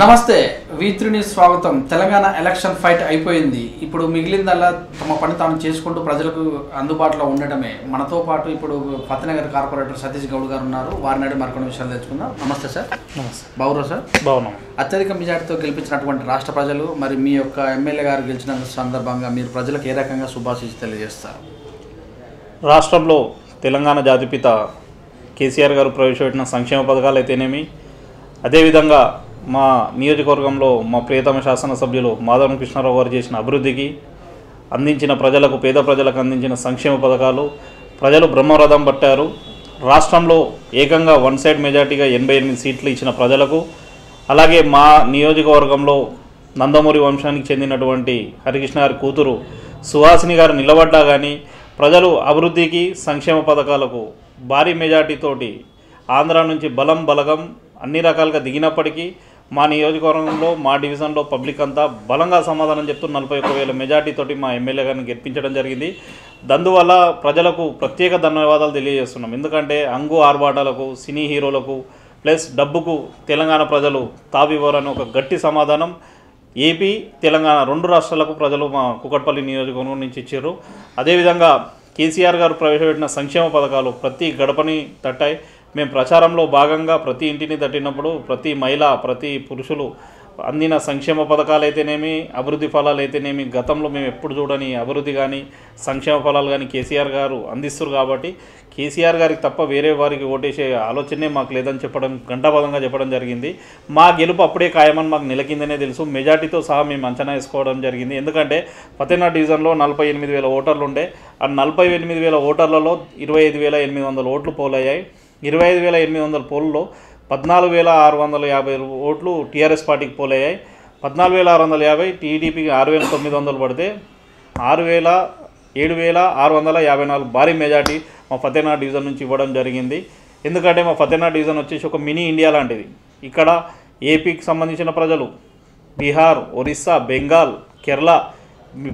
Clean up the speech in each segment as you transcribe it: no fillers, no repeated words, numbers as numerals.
నమస్తే వీత్రుని స్వాగతం. Telangana election fight అయిపోయింది. ఇప్పుడు మిగిలిందల్లా తమ పని తాను చేసుకుంటూ ప్రజలకు అందుబాటులో ఉండటమే. మనతో పాటు ఇప్పుడు ఫతేనగర్ కార్పొరేటర్ సతీష్ గౌడ్ గారు ఉన్నారు. వారిని అడిగి మరికొన్ని విషయాలు తెలుసుకుందాం. నమస్తే సార్. నమస్తే. బాగురా సార్? బాగున్నాం. అత్యధిక మెజార్టీతో గెలిపించినటువంటి రాష్ట్ర ప్రజలు మరి మీ యొక్క ఎమ్మెల్యే గారు గెలిచిన సందర్భంగా మీరు ప్రజలకు ఏ రకంగా శుభాశీస్సులు తెలియజేస్తారు? రాష్ట్రంలో తెలంగాణ జాతిపిత కేసీఆర్ గారు ప్రవేశపెట్టిన సంక్షేమ పథకాలు అయితేనేమి, అదేవిధంగా మా నియోజకవర్గంలో మా ప్రియతమ శాసనసభ్యులు మాధవన్ కృష్ణారావు గారు చేసిన అభివృద్ధికి అందించిన ప్రజలకు, పేద ప్రజలకు అందించిన సంక్షేమ పథకాలు ప్రజలు బ్రహ్మరథం పట్టారు. రాష్ట్రంలో ఏకంగా వన్ సైడ్ మెజార్టీగా 88 సీట్లు ఇచ్చిన ప్రజలకు, అలాగే మా నియోజకవర్గంలో నందమూరి వంశానికి చెందినటువంటి హరికృష్ణ గారి కూతురు సుహాసిని గారు నిలబడ్డా కానీ ప్రజలు అభివృద్ధికి, సంక్షేమ పథకాలకు భారీ మెజార్టీతోటి ఆంధ్ర నుంచి బలగం అన్ని రకాలుగా దిగినప్పటికీ మా నియోజకవర్గంలో, మా డివిజన్లో పబ్లిక్ అంతా బలంగా సమాధానం చెప్తూ 41,000 మెజార్టీతోటి మా ఎమ్మెల్యే గారిని గెలిపించడం జరిగింది. అందువల్ల ప్రజలకు ప్రత్యేక ధన్యవాదాలు తెలియజేస్తున్నాం. ఎందుకంటే అంగు ఆర్భాటాలకు, సినీ హీరోలకు ప్లస్ డబ్బుకు తెలంగాణ ప్రజలు తావివ్వరని ఒక గట్టి సమాధానం ఏపీ, తెలంగాణ రెండు రాష్ట్రాలకు ప్రజలు మా కూకట్పల్లి నియోజకవర్గం నుంచి ఇచ్చారు. అదేవిధంగా కేసీఆర్ గారు ప్రవేశపెట్టిన సంక్షేమ పథకాలు ప్రతి గడపని తట్టాయి. మేము ప్రచారంలో భాగంగా ప్రతి ఇంటిని తట్టినప్పుడు ప్రతి మహిళ, ప్రతి పురుషులు అందిన సంక్షేమ పథకాలు అయితేనేమి, అభివృద్ధి ఫలాలు అయితేనేమి, గతంలో మేము ఎప్పుడు చూడని అభివృద్ధి కానీ సంక్షేమ ఫలాలు కానీ కేసీఆర్ గారు అందిస్తారు. కాబట్టి కేసీఆర్ గారికి తప్ప వేరే వారికి ఓటేసే ఆలోచనే మాకు లేదని చెప్పడం, గంటాబద్ధంగా చెప్పడం జరిగింది. మా గెలుపు అప్పుడే ఖాయమని మాకు నెలకిందనే తెలుసు. మెజార్టీతో సహా మేము అంచనా వేసుకోవడం జరిగింది. ఎందుకంటే ఫతేనగర్ డివిజన్లో 48,000 ఓటర్లు ఉండే. ఆ 48,000 ఓటర్లలో 25,800 ఓట్లు పోలయ్యాయి. 25,800 పోల్లో 14,650 ఓట్లు టీఆర్ఎస్ పార్టీకి పోలయ్యాయి. 14,650 టీడీపీకి 6,900 పడితే 7,654 భారీ మెజార్టీ మా ఫతేనగర్ డివిజన్ నుంచి ఇవ్వడం జరిగింది. ఎందుకంటే మా ఫతేనగర్ డివిజన్ వచ్చేసి ఒక మినీ ఇండియా లాంటిది. ఇక్కడ ఏపీకి సంబంధించిన ప్రజలు, బీహార్, ఒరిస్సా, బెంగాల్, కేరళ,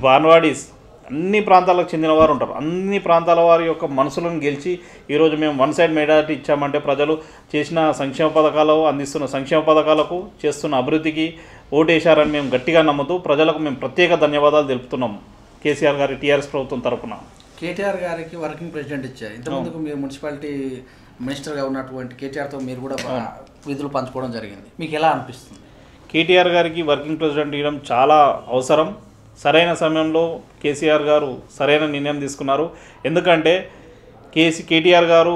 బాన్వాడీస్ అన్ని ప్రాంతాలకు చెందిన వారు ఉంటారు. అన్ని ప్రాంతాల వారి యొక్క మనసులను గెలిచి ఈరోజు మేము వన్ సైడ్ మెజారిటీ ఇచ్చామంటే ప్రజలు చేసిన సంక్షేమ పథకాలు, అందిస్తున్న సంక్షేమ పథకాలకు, చేస్తున్న అభివృద్ధికి ఓటేశారని మేము గట్టిగా నమ్ముతూ ప్రజలకు మేము ప్రత్యేక ధన్యవాదాలు తెలుపుతున్నాం కేసీఆర్ గారి టీఆర్ఎస్ ప్రభుత్వం తరఫున. కేటీఆర్ గారికి వర్కింగ్ ప్రెసిడెంట్ ఇచ్చారు. ఇంతకుముందుకు మీరు మున్సిపాలిటీ మినిస్టర్గా ఉన్నటువంటి కేటీఆర్తో మీరు కూడా విధులు పంచుకోవడం జరిగింది. మీకు ఎలా అనిపిస్తుంది? కేటీఆర్ గారికి వర్కింగ్ ప్రెసిడెంట్ ఇవ్వడం చాలా అవసరం. సరైన సమయంలో కేసీఆర్ గారు సరైన నిర్ణయం తీసుకున్నారు. ఎందుకంటే కేటీఆర్ గారు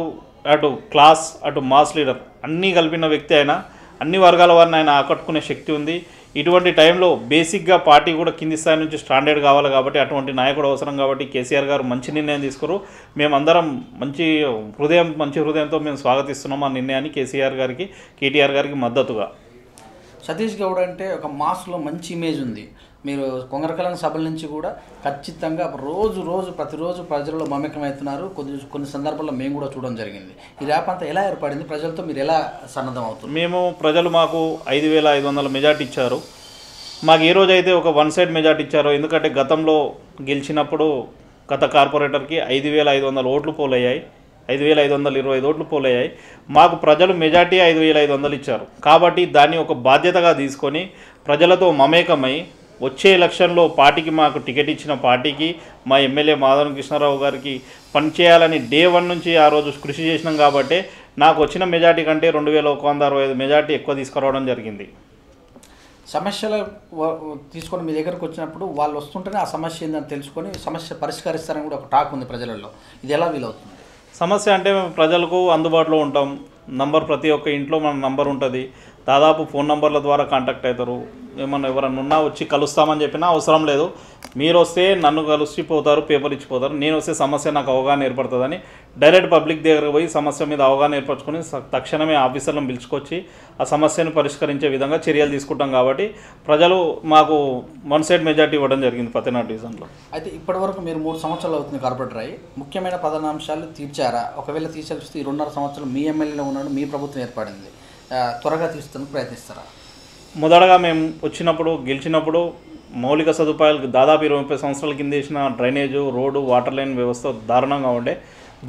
అటు క్లాస్, అటు మాస్ లీడర్ అన్నీ కలిపిన వ్యక్తి. అయినా అన్ని వర్గాల వారిని ఆయన ఆకట్టుకునే శక్తి ఉంది. ఇటువంటి టైంలో బేసిక్గా పార్టీ కూడా కింది స్థాయి నుంచి స్టాండర్డ్ కావాలి కాబట్టి అటువంటి నాయకుడు అవసరం. కాబట్టి కేసీఆర్ గారు మంచి నిర్ణయం తీసుకున్నారు. మేమందరం మంచి హృదయంతో మేము స్వాగతిస్తున్నాం ఆ నిర్ణయాన్ని. కేటీఆర్ గారికి మద్దతుగా. సతీష్ గౌడ్ అంటే ఒక మాస్లో మంచి ఇమేజ్ ఉంది. మీరు కొంగరకలం సభల నుంచి కూడా ఖచ్చితంగా ప్రతిరోజు ప్రజల్లో మమేకమవుతున్నారు. కొన్ని సందర్భాల్లో మేము కూడా చూడడం జరిగింది. ఈ ర్యాప్ అంతా ఎలా ఏర్పడింది? ప్రజలతో మీరు ఎలా సన్నద్ధం అవుతుంది? ప్రజలు మాకు 5,500 మెజార్టీ ఇచ్చారు. మాకు ఏ రోజైతే ఒక వన్ సైడ్ మెజార్టీ ఇచ్చారో, ఎందుకంటే గతంలో గెలిచినప్పుడు గత కార్పొరేటర్కి 5,500 ఓట్లు పోలయ్యాయి. 5,525 ఓట్లు పోలయ్యాయి. మాకు ప్రజలు మెజార్టీ 5,500 ఇచ్చారు. కాబట్టి దాన్ని ఒక బాధ్యతగా తీసుకొని ప్రజలతో మమేకమై వచ్చే ఎలక్షన్లో పార్టీకి, మాకు టికెట్ ఇచ్చిన పార్టీకి, మా ఎమ్మెల్యే మాధవన్ కృష్ణారావు గారికి పనిచేయాలని డే 1 నుంచి ఆ రోజు కృషి చేసినాం. కాబట్టి నాకు వచ్చిన మెజార్టీ కంటే 2,165 మెజార్టీ ఎక్కువ తీసుకురావడం జరిగింది. సమస్యలు తీసుకొని మీ దగ్గరకు వచ్చినప్పుడు వాళ్ళు వస్తుంటేనే ఆ సమస్య ఏందని తెలుసుకొని సమస్య పరిష్కరిస్తారని కూడా ఒక టాక్ ఉంది ప్రజలలో. ఇది ఎలా వీలవుతుంది? సమస్య అంటే మేము ప్రజలకు అందుబాటులో ఉంటాం. ప్రతి ఒక్క ఇంట్లో మన నంబర్ ఉంటుంది. దాదాపు ఫోన్ నంబర్ల ద్వారా కాంటాక్ట్ అవుతారు. ఏమన్నా ఎవరన్నా ఉన్నా వచ్చి కలుస్తామని చెప్పినా అవసరం లేదు. మీరు వస్తే నన్ను కలిసిపోతారు, పేపర్ ఇచ్చిపోతారు. నేను వస్తే సమస్య నాకు అవగాహన ఏర్పడుతుందని డైరెక్ట్ పబ్లిక్ దగ్గరకు పోయి సమస్య మీద అవగాహన ఏర్పరచుకొని తక్షణమే ఆఫీసర్లను పిలుచుకొచ్చి ఆ సమస్యను పరిష్కరించే విధంగా చర్యలు తీసుకుంటాం. కాబట్టి ప్రజలు మాకు వన్ సైడ్ మెజార్టీ ఇవ్వడం జరిగింది ఫతేనగర్ డివిజన్లో. అయితే ఇప్పటివరకు మీరు 3 సంవత్సరాలు అవుతుంది కార్పొరేటర్ అయ్యి. ముఖ్యమైన ప్రధాన అంశాలు తీర్చారా? ఒకవేళ తీర్చాల్సి 2.5 సంవత్సరాలు మీ ఎమ్మెల్యేలో ఉన్నాడు, మీ ప్రభుత్వం ఏర్పడింది, త్వరగా తీర్చడానికి ప్రయత్నిస్తారా? మొదటగా మేము గెలిచినప్పుడు మౌలిక సదుపాయాలు దాదాపు 20-30 సంవత్సరాల కింద వేసిన డ్రైనేజు, రోడ్డు, వాటర్ లైన్ వ్యవస్థ దారుణంగా ఉండే.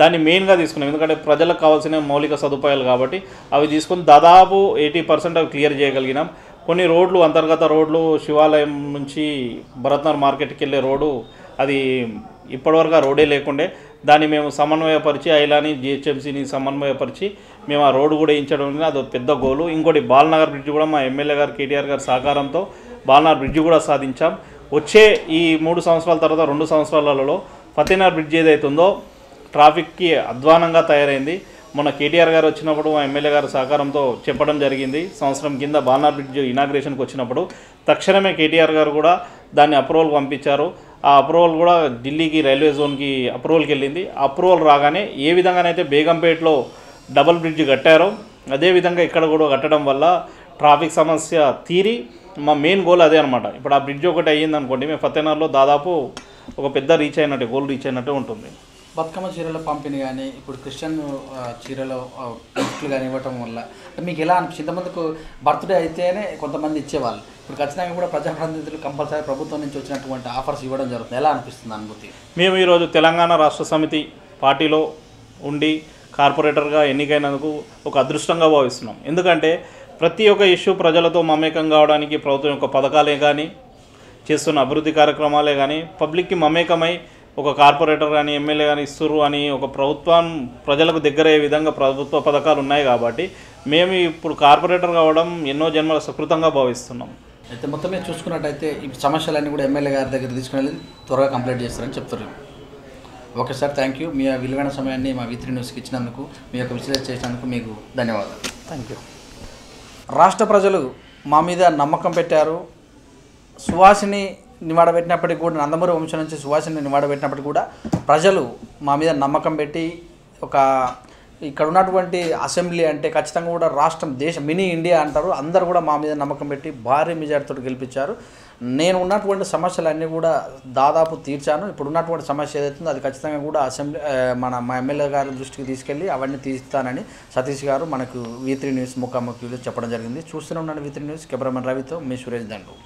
దాన్ని మెయిన్గా తీసుకున్నాం. ఎందుకంటే ప్రజలకు కావాల్సిన మౌలిక సదుపాయాలు కాబట్టి అవి తీసుకొని దాదాపు 80% అవి క్లియర్ చేయగలిగినాం. కొన్ని రోడ్లు, అంతర్గత రోడ్లు, శివాలయం నుంచి భరత్నగర్ మార్కెట్కి వెళ్ళే రోడ్డు, అది ఇప్పటివరకు ఆ రోడే లేకుండే. దాన్ని మేము సమన్వయపరిచి, ఐలాని జిహెచ్ఎంసీని సమన్వయపరిచి మేము ఆ రోడ్డు కూడా వేయించడం, అది పెద్ద గోలు. ఇంకోటి బాలనగర్ బ్రిడ్జ్ కూడా మా ఎమ్మెల్యే గారు కేటీఆర్ గారి సహకారంతో బాలనగర్ బ్రిడ్జ్ కూడా సాధించాం. వచ్చే ఈ 3 సంవత్సరాల తర్వాత 2 సంవత్సరాలలో ఫతేనగర్ బ్రిడ్జ్ ఏదైతుందో ట్రాఫిక్కి అధ్వానంగా తయారైంది. మొన్న కేటీఆర్ గారు వచ్చినప్పుడు మా ఎమ్మెల్యే గారి సహకారంతో చెప్పడం జరిగింది. సంవత్సరం కింద బాలనగర్ బ్రిడ్జ్ ఇనాగ్రేషన్కి వచ్చినప్పుడు తక్షణమే కేటీఆర్ గారు కూడా దాన్ని అప్రూవల్కి పంపించారు. ఆ అప్రూవల్ కూడా ఢిల్లీకి రైల్వే జోన్కి అప్రూవల్కి వెళ్ళింది. అప్రూవల్ రాగానే ఏ విధంగానైతే బేగంపేటలో డబుల్ బ్రిడ్జ్ కట్టారో అదేవిధంగా ఇక్కడ కూడా కట్టడం వల్ల ట్రాఫిక్ సమస్య తీరి మా మెయిన్ గోల్ అదే అనమాట. ఇప్పుడు ఆ బ్రిడ్జ్ ఒకటి అయ్యింది అనుకోండి, మేము ఫతేనగర్లో దాదాపు ఒక పెద్ద గోల్ రీచ్ అయినట్టే ఉంటుంది. బతుకమ్మ చీరల పంపిణీ కానీ, ఇప్పుడు క్రిస్టియన్ చీరలు గిఫ్ట్లు కానీ ఇవ్వటం వల్ల మీకు ఎలా అనిపిస్తుంది? ఇంతమందికి బర్త్డే అయితేనే కొంతమంది ఇచ్చేవాళ్ళు, ఇప్పుడు ఖచ్చితంగా కూడా ప్రజాప్రతినిధులు కంపల్సరీ ప్రభుత్వం నుంచి వచ్చినటువంటి ఆఫర్స్ ఇవ్వడం జరుగుతుంది. ఎలా అనిపిస్తుంది అనుభూతి? మేము ఈరోజు తెలంగాణ రాష్ట్ర సమితి పార్టీలో ఉండి కార్పొరేటర్గా ఎన్నికైనందుకు ఒక అదృష్టంగా భావిస్తున్నాం. ఎందుకంటే ప్రతి ఒక్క ఇష్యూ ప్రజలతో మమేకం కావడానికి ప్రభుత్వం యొక్క పథకాలే కానీ, చేస్తున్న అభివృద్ధి కార్యక్రమాలే కానీ, పబ్లిక్కి మమేకమై ఒక కార్పొరేటర్ కానీ ఎమ్మెల్యే కానీ ఇస్తుర్రు అని ఒక ప్రభుత్వం ప్రజలకు దగ్గరయ్యే విధంగా ప్రభుత్వ పథకాలు ఉన్నాయి. కాబట్టి మేము ఇప్పుడు కార్పొరేటర్ కావడం ఎన్నో జన్మల సుకృతంగా భావిస్తున్నాం. అయితే మొత్తం మీద చూసుకున్నట్టయితే ఈ సమస్యలన్నీ కూడా ఎమ్మెల్యే గారి దగ్గర తీసుకుని వెళ్ళి త్వరగా కంప్లీట్ చేస్తారని చెప్తున్నారు. Okay sir, thank you. మీ విలువైన సమయాన్ని మా V3 న్యూస్కి ఇచ్చినందుకు, మీ యొక్క విశ్లేషణ చేసినందుకు మీకు ధన్యవాదాలు. Thank you. రాష్ట్ర ప్రజలు మా మీద నమ్మకం పెట్టారు. సువాసిని నివాడబెట్టినప్పటికీ కూడా, నందమూరి వంశం నుంచి సువాసిని నివాడబెట్టినప్పటికీ కూడా ప్రజలు మా మీద నమ్మకం పెట్టి ఇక్కడ ఉన్నటువంటి అసెంబ్లీ అంటే ఖచ్చితంగా కూడా రాష్ట్రం, దేశం, మినీ ఇండియా అంటారు, అందరూ కూడా మా మీద నమ్మకం పెట్టి భారీ మెజార్టీతో గెలిపించారు. నేను ఉన్నటువంటి సమస్యలన్నీ కూడా దాదాపు తీర్చాను. ఇప్పుడు ఉన్నటువంటి సమస్య ఏదైతుందో అది ఖచ్చితంగా కూడా అసెంబ్లీ మా ఎమ్మెల్యే గారి దృష్టికి తీసుకెళ్ళి అవన్నీ తీస్తానని సతీష్ గారు మనకు V3 న్యూస్ ముఖాముఖిలో చెప్పడం జరిగింది. చూస్తూనే ఉన్నాను V3 న్యూస్. కెమెరామెన్ రవితో మీ సురేష్ దండు.